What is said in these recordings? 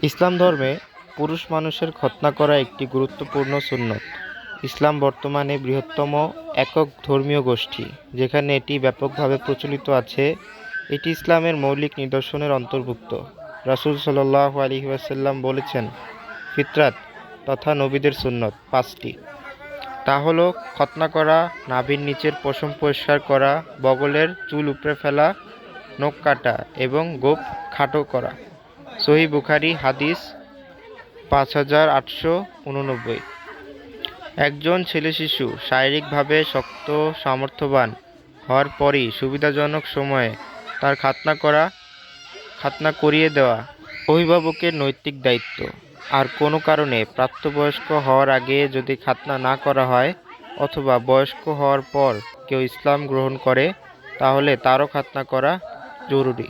ইসলাম ধর্মে পুরুষ মানুষের খতনা করা একটি গুরুত্বপূর্ণ সুন্নত। ইসলাম বর্তমানে বৃহত্তম একক ধর্মীয় গোষ্ঠী, যেখানে এটি ব্যাপকভাবে প্রচলিত আছে। এটি ইসলামের মৌলিক নিদর্শনের অন্তর্ভুক্ত। রাসূল সাল্লাল্লাহু আলাইহি ওয়াসাল্লাম বলেছেন, ফিতরাত তথা নবীদের সুন্নত পাঁচটি। তা হলো খতনা করা, নাভির নিচের পশম পরিষ্কার করা, বগলের চুল উপড়ে ফেলা, নখ কাটা এবং গোঁফ খাটো করা। সহিহ বুখারী হাদিস 5889। একজন ছেলে শিশু শারীরিকভাবে শক্ত সামর্থ্যবান হওয়ার পরই সুবিধাজনক সময়ে তার খাতনা করিয়ে দেওয়া অভিভাবকের নৈতিক দায়িত্ব। আর কোনো কারণে প্রাপ্তবয়স্ক হওয়ার আগে যদি খাতনা না করা হয় অথবা বয়স্ক হওয়ার পর কেউ ইসলাম গ্রহণ করে, তাহলে তারও খাতনা করা জরুরি।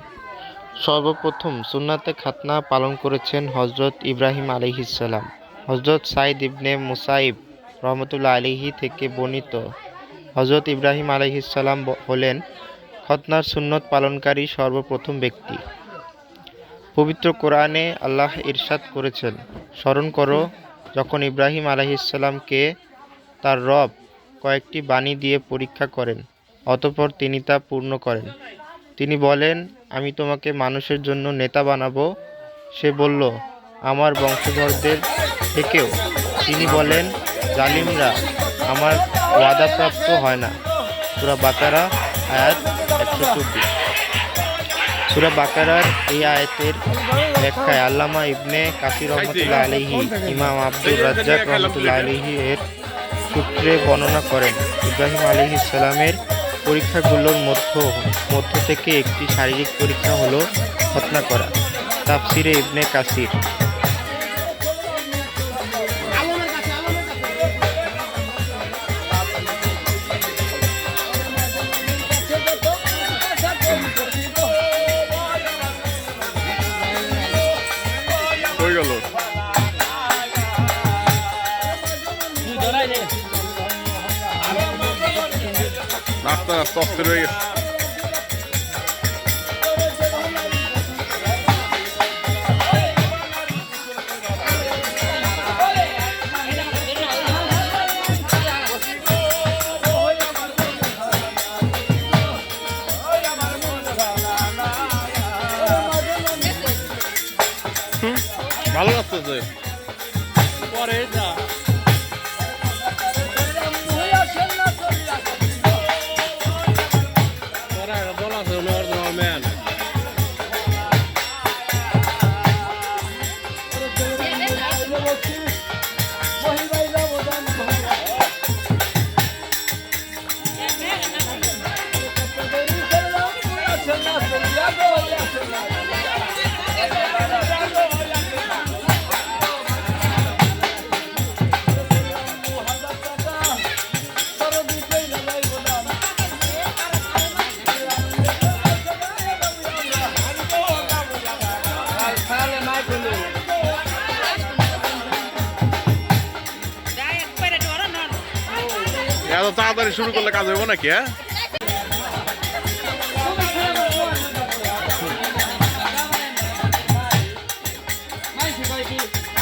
সর্বপ্রথম সুন্নাতে খাতনা পালন করেছেন হযরত ইব্রাহিম আলাইহিসসালাম। হযরত সাঈদ ইবনে মুসাইব রহমতুল্লাহ আলাইহি থেকে বর্ণিত, হযরত ইব্রাহিম আলাইহিসসালাম হলেন খতনার সুন্নত পালনকারী সর্বপ্রথম ব্যক্তি। পবিত্র কোরআনে আল্লাহ ইরশাদ করেছেন, স্মরণ করো যখন ইব্রাহিম আলাইহিসসালামকে তার রব কয়েকটি বাণী দিয়ে পরীক্ষা করেন, অতঃপর তিনি তা পূর্ণ করেন। তিনি বলেন, আমি তোমাকে মানুষের জন্য নেতা বানাবো। সে বলল, আমার বংশধরদের থেকেও। তিনি বলেন, জালিমরা আমার ওয়াদাপ্রাপ্ত হয় না। সূরা বাকারা আয়াত 124। সূরা বাকারার এই আয়াতের ব্যাখ্যায় আল্লামা ইবনে কাসির রহমতুল্লাহ আলাইহি, ইমাম আব্দুর রাজ্জাক রহমতুল্লাহ আলাইহি এর সূত্রে বর্ণনা করেন, ইব্রাহিম আলাইহিসসালামের পরীক্ষাগুলোর মধ্য থেকে একটি শারীরিক পরীক্ষা হলো খতনা করা। তাফসিরে ইবনে কাসির। নাস্তা অস্থির হয়ে গেছে। ভালো লাগতেছে পরে যা এত তাড়াতাড়ি শুরু করলে কাজ হইব নাকি? হ্যাঁ,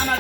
আমার